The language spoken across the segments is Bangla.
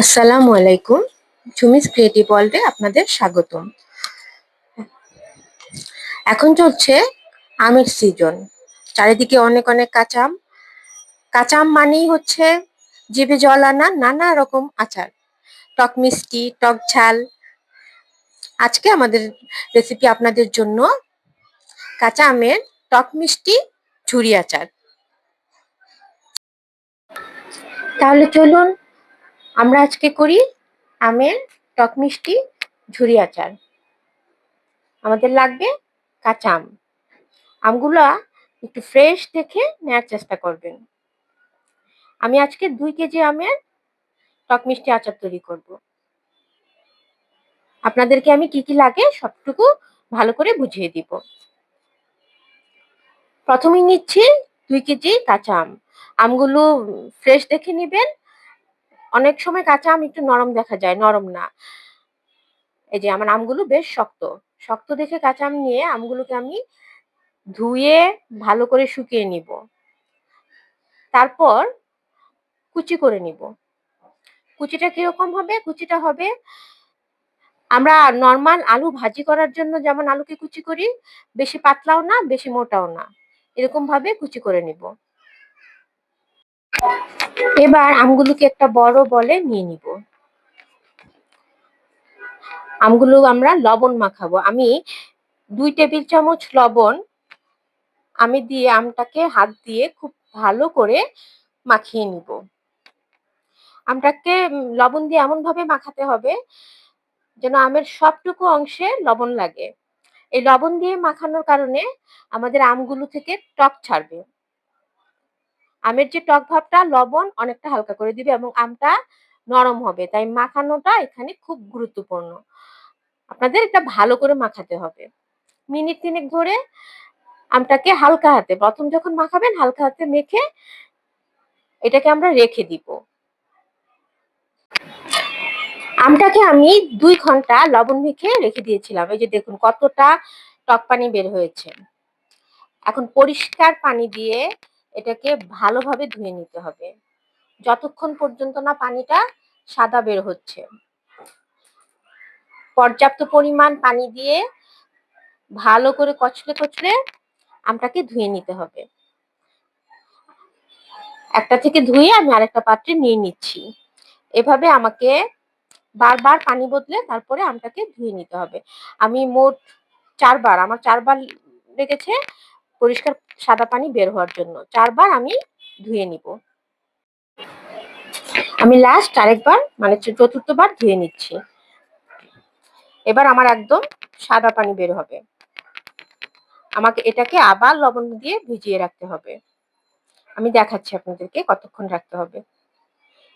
আসসালামু আলাইকুম। ঝুমিস ক্রিয়েটিভ ওয়ার্ল্ডে আপনাদের স্বাগতম। এখন চলছে আমের সিজন। চারিদিকে অনেক অনেক কাঁচা আম। কাঁচা আম মানেই হচ্ছে জিভে জল আনা নানা রকম আচার, টক মিষ্টি, টক ঝাল। আজকে আমাদের রেসিপি আপনাদের জন্য কাঁচা আমের টক মিষ্টি ঝুরি আচার। তাহলে চলুন আমরা আজকে করি আমের টক মিষ্টি ঝুরি আচার। আমাদের লাগবে কাঁচা আম। আমগুলা একটু ফ্রেশ দেখে নেয়ার চেষ্টা করবেন। আমি আজকে 2 কেজি আমের টক মিষ্টি আচার তৈরি করব। আপনাদেরকে আমি কি কি লাগে সবটুকু ভালো করে বুঝিয়ে দিব। প্রথমেই নিচ্ছি 2 কেজি কাঁচা আম। আমগুলো ফ্রেশ দেখে নিবেন। অনেক সময় কাঁচা আম একটু নরম দেখা যায়, নরম না। এই যে আমার আমগুলো বেশ শক্ত। শক্ত দেখে কাঁচা আম নিয়ে আমগুলোকে আমি ধুয়ে ভালো করে শুকিয়ে নিব। তারপর কুচি করে নিব। কুচিটা কিরকম হবে? কুচিটা হবে আমরা নরমাল আলু ভাজি করার জন্য যেমন আলুকে কুচি করি, বেশি পাতলাও না, বেশি মোটাও না। এরকম ভাবে কুচি করে নিব। এবার আমগুলোকে একটা বড় বলে নিয়ে নিব। আমগুলো আমরা লবণ মাখাবো। আমি 2 টেবিল চামচ লবণ আমি দিয়ে আমটাকে হাত দিয়ে খুব ভালো করে মাখিয়ে নিব। আমটাকে লবণ দিয়ে এমন ভাবে মাখাতে হবে যেন আমের সবটুকু অংশে লবণ লাগে। এই লবণ দিয়ে মাখানোর কারণে আমাদের আমগুলো থেকে টক ছাড়বে। আমের যে টক ভাবটা লবণ অনেকটা হালকা করে দিবে এবং আমটা নরম হবে। তাই মাখানোটা এখানে খুব গুরুত্বপূর্ণ। আপনাদের এটা ভালো করে মাখাতে হবে। মিনিট 3 ধরে আমটাকে হালকা হাতে, প্রথম যখন মাখাবেন হালকা হাতে মেখে এটাকে আমরা রেখে দিব। আমটাকে আমি 2 ঘন্টা লবণ মেখে রেখে দিয়েছিলাম। এই যে দেখুন কতটা টক পানি বের হয়েছে। এখন পরিষ্কার পানি দিয়ে এটাকে ভালোভাবে ধুয়ে নিতে হবে। যতক্ষণ পর্যন্ত না পানিটা সাদা বের হচ্ছে। পর্যাপ্ত পরিমাণ পানি দিয়ে ভালো করে কচলে কচলে আমটাকে ধুয়ে নিতে হবে। একটা থেকে ধুয়ে আমি আরেকটা পাত্রে নিয়ে নিচ্ছি। এভাবে আমাকে বারবার পানি বদলে তারপরে আমটাকে ধুয়ে নিতে হবে। আমি মোট 4 বার, আমার 4 বার লেগেছে পরিষ্কার সাদা পানি বের হওয়ার জন্য। 4 বার আমি ধুয়ে নিব। আমি লাস্ট আরেকবার মানে চতুর্থ বার ধুয়ে নিচ্ছি। এবার আমার একদম সাদা পানি বের হবে। আমাকে এটাকে আবার লবণ দিয়ে ভিজিয়ে রাখতে হবে। আমি দেখাচ্ছি আপনাদেরকে কতক্ষণ রাখতে হবে।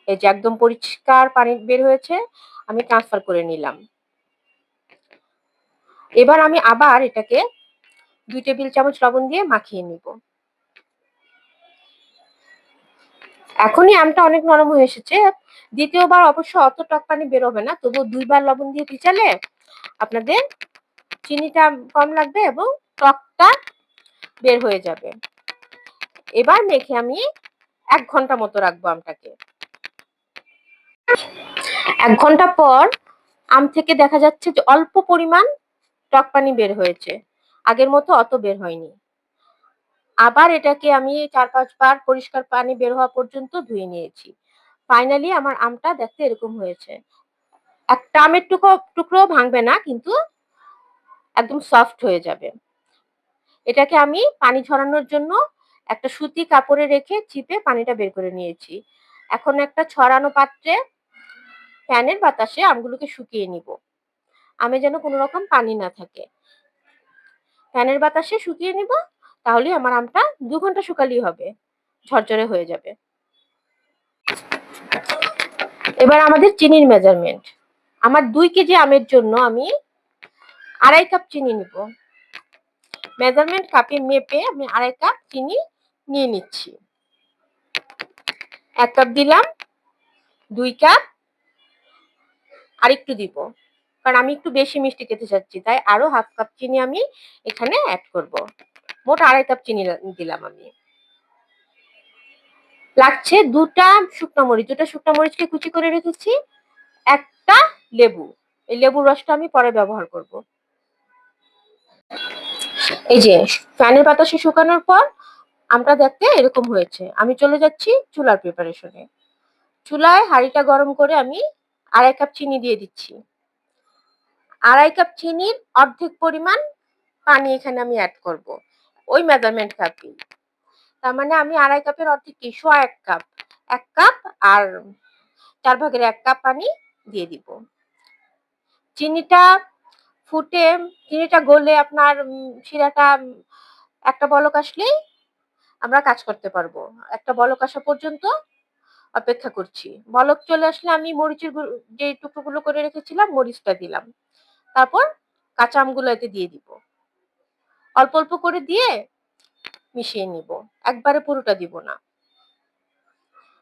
এই যে একদম পরিষ্কার পানি বের হয়েছে, আমি ট্রান্সফার করে নিলাম। এবার আমি আবার এটাকে 2 টেবিল চামচ লবণ দিয়ে মাখিয়ে নিব। এখনই আমটা অনেক নরম হয়ে এসেছে। দ্বিতীয়বার অবশ্য অত টক পানি বের হবে না, তবু 2 বার লবণ দিয়ে ভিজালে আপনাদের চিনিটা কম লাগবে এবং টকটা বের হয়ে যাবে। এবার মেখে আমি 1 ঘন্টা মতো রাখবো আমটাকে। 1 ঘন্টা পর আম থেকে দেখা যাচ্ছে যে অল্প পরিমাণ টক পানি বের হয়েছে। আগের মতো অত বের হয়নি। আবার এটাকে আমি 4-5 বার পরিষ্কার পানি বের হওয়া পর্যন্ত ধুয়ে নিয়েছি। ফাইনালি আমার আমটা দেখতে এরকম হয়েছে। একটা আমের টুকরোও ভাঙবে না, কিন্তু একদম সফট হয়ে যাবে। এটাকে আমি পানি ঝরানোর জন্য একটা সুতি কাপড়ে রেখে চিপে পানিটা বের করে নিয়েছি। এখন একটা ছড়ানো পাত্রে ফ্যানের বাতাসে আমগুলোকে শুকিয়ে নিব। আমে যেন কোনো রকম পানি না থাকে। ফ্যানের বাতাসে শুকিয়ে নিব, তাহলেই আমার আমটা 2 ঘন্টা শুকালেই হবে। ঝরঝরে হয়ে যাবে। এবার আমাদের চিনির মেজারমেন্ট। আমার 2 কেজি আমের জন্য আমি 2.5 কাপ চিনি নিব। মেজারমেন্ট কাপে মেপে আমি 2.5 কাপ চিনি নিয়ে নিচ্ছি। 1 কাপ দিলাম, 2 কাপ আরেকটু দিব। কারণ আমি একটু বেশি মিষ্টি খেতে চাচ্ছি, তাই আরো 1/2 কাপ চিনি আমি এখানে অ্যাড করব। মোট 2.5 কাপ চিনি দিলাম আমি। লাগছে 2টা শুকনো মরিচ, 2টা শুকনো মরিচকে কুচি করে রেখেছি, একটা লেবু। এই লেবুর রসটা আমি পরে ব্যবহার করব। এই যে ফ্যানের বাতাসে শুকানোর পর আমটা দেখতে এরকম হয়েছে। আমি চলে যাচ্ছি চুলার প্রিপারেশনে। চুলায় হাঁড়িটা গরম করে আমি 2.5 কাপ চিনি দিয়ে দিচ্ছি। 2.5 কাপ চিনির অর্ধেক পরিমাণ পানি এখানে আমি অ্যাড করব, ওই মেজারমেন্ট কাপই। তার মানে আমি 2.5 কাপের অর্ধেক কি, সোয়া 1 কাপ, 1 কাপ আর 4 ভাগের 1 কাপ পানি দিয়ে দিব। চিনিটা ফুটে, চিনিটা গলে আপনার শিরাটা একটা বলক আসলেই আমরা কাজ করতে পারবো। একটা বলক আসা পর্যন্ত অপেক্ষা করছি। বলক চলে আসলে আমি মরিচের যে টুকরোগুলো করে রেখেছিলাম মরিচটা দিলাম। তারপর কাঁচা আমগুলো এতে দিয়ে দিব। অল্প অল্প করে দিয়ে মিশিয়ে নিব, একবারে পুরোটা দিব না।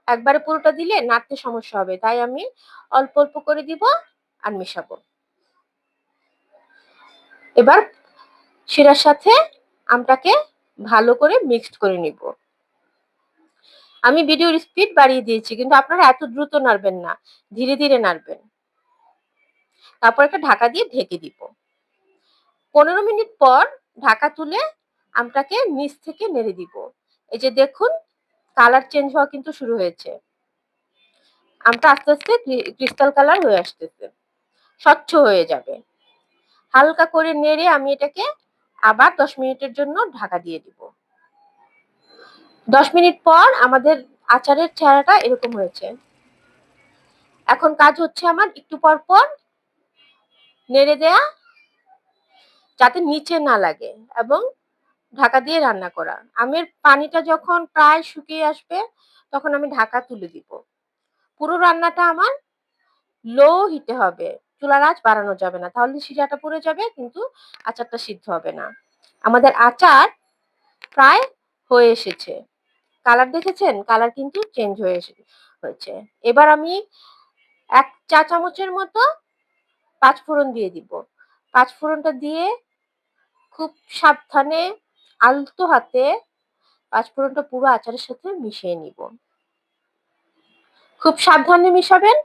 একবারে পুরোটা দিলে নাড়তে সমস্যা হবে, তাই আমি অল্প অল্প করে দিব আর মেশাবো। এবার শিরার সাথে আমটাকে ভালো করে মিক্সড করে নিব। আমি ভিডিওর স্পিড বাড়িয়ে দিয়েছি, কিন্তু আপনারা এত দ্রুত নাড়বেন না, ধীরে ধীরে নাড়বেন। তারপর একটা ঢাকা দিয়ে ঢেকে দিব। 15 মিনিট পর ঢাকা তুলে আমটাকে নিচ থেকে নেড়ে দিব। এই যে দেখুন কালার চেঞ্জ হওয়া কিন্তু শুরু হয়েছে। আমটা আস্তে আস্তে ক্রিস্টাল কালার হয়ে আসতেছে, স্বচ্ছ হয়ে যাবে। হালকা করে নেড়ে আমি এটাকে আবার 10 মিনিটের জন্য ঢাকা দিয়ে দিব। 10 মিনিট পর আমাদের আচারের চেহারাটা এরকম হয়েছে। এখন কাজ হচ্ছে আমার একটু পর পর নেড়ে দেয়া, যাতে নিচে না লাগে, এবং ঢাকা দিয়ে রান্না করা। আমের পানিটা যখন প্রায় শুকিয়ে আসবে তখন আমি ঢাকা তুলে দিব। পুরো রান্নাটা আমার লো হিটে হবে, চুলার আঁচ বাড়ানো যাবে না, তাহলে শিরাটা পুড়ে যাবে কিন্তু আচারটা সিদ্ধ হবে না। আমাদের আচার প্রায় হয়ে এসেছে। কালার দেখেছেন, কালার কিন্তু চেঞ্জ হয়েছে। এবার আমি 1 চা চামচের মতো 5 ফোড়ন দিয়ে দিব। 5 ফোড়নটা দিয়ে খুব সাবধানে আলতো হাতে 5 ফোড়নটা পুরো আচারের সাথে মিশিয়ে নিব। খুব সাবধানে মিশাবেন,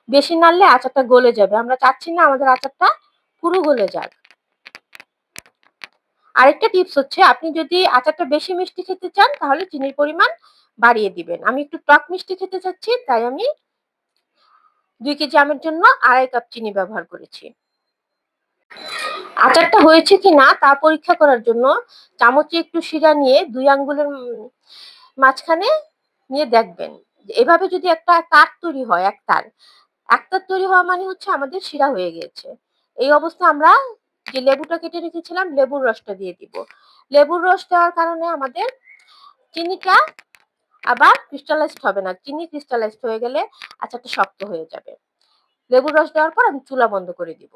বেশি নাড়লে আচারটা গলে যাবে। আমরা চাচ্ছি না আমাদের আচারটা পুরো গলে যাক। আরেকটা টিপস হচ্ছে, আপনি যদি আচারটা বেশি মিষ্টি খেতে চান তাহলে চিনির পরিমাণ বাড়িয়ে দিবেন। আমি একটু টক মিষ্টি খেতে চাচ্ছি, তাই আমি 2 কেজি আমের জন্য 2.5 কাপ চিনি ব্যবহার করেছি। আচারটা হয়েছে কিনা তা পরীক্ষা করার জন্য চামচে একটু শিরা নিয়ে 2 আঙ্গুলের মাঝখানে নিয়ে দেখবেন। এভাবে যদি একটা তার তৈরি হয়, একটা তৈরি হওয়া মানে হচ্ছে আমাদের শিরা হয়ে গিয়েছে। এই অবস্থা আমরা যে লেবুটা কেটে রেখেছিলাম লেবুর রসটা দিয়ে দিব। লেবুর রস দেওয়ার কারণে আমাদের চিনিটা আবার ক্রিস্টালাইজড হবে না। চিনি ক্রিস্টালাইজড হয়ে গেলে আচারটা শক্ত হয়ে যাবে। লেবুর রস দেওয়ার পর আমি চুলা বন্ধ করে দিব।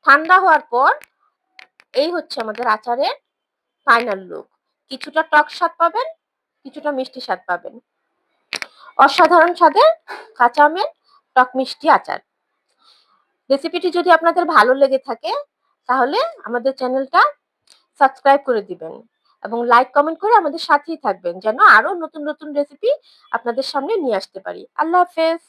ঠান্ডা হওয়ার পর এই হচ্ছে আমাদের আচারের ফাইনাল লুক। কিছুটা টক স্বাদ পাবেন, কিছুটা মিষ্টি স্বাদ পাবেন। অসাধারণ স্বাদের কাঁচা আমের টক মিষ্টি আচার। রেসিপিটি যদি আপনাদের ভালো লেগে থাকে তাহলে আমাদের চ্যানেলটা সাবস্ক্রাইব করে দিবেন এবং লাইক কমেন্ট করে আমাদের সাথেই থাকবেন, যেন আরো নতুন নতুন রেসিপি আপনাদের সামনে নিয়ে আসতে পারি। আল্লাহ হাফেজ।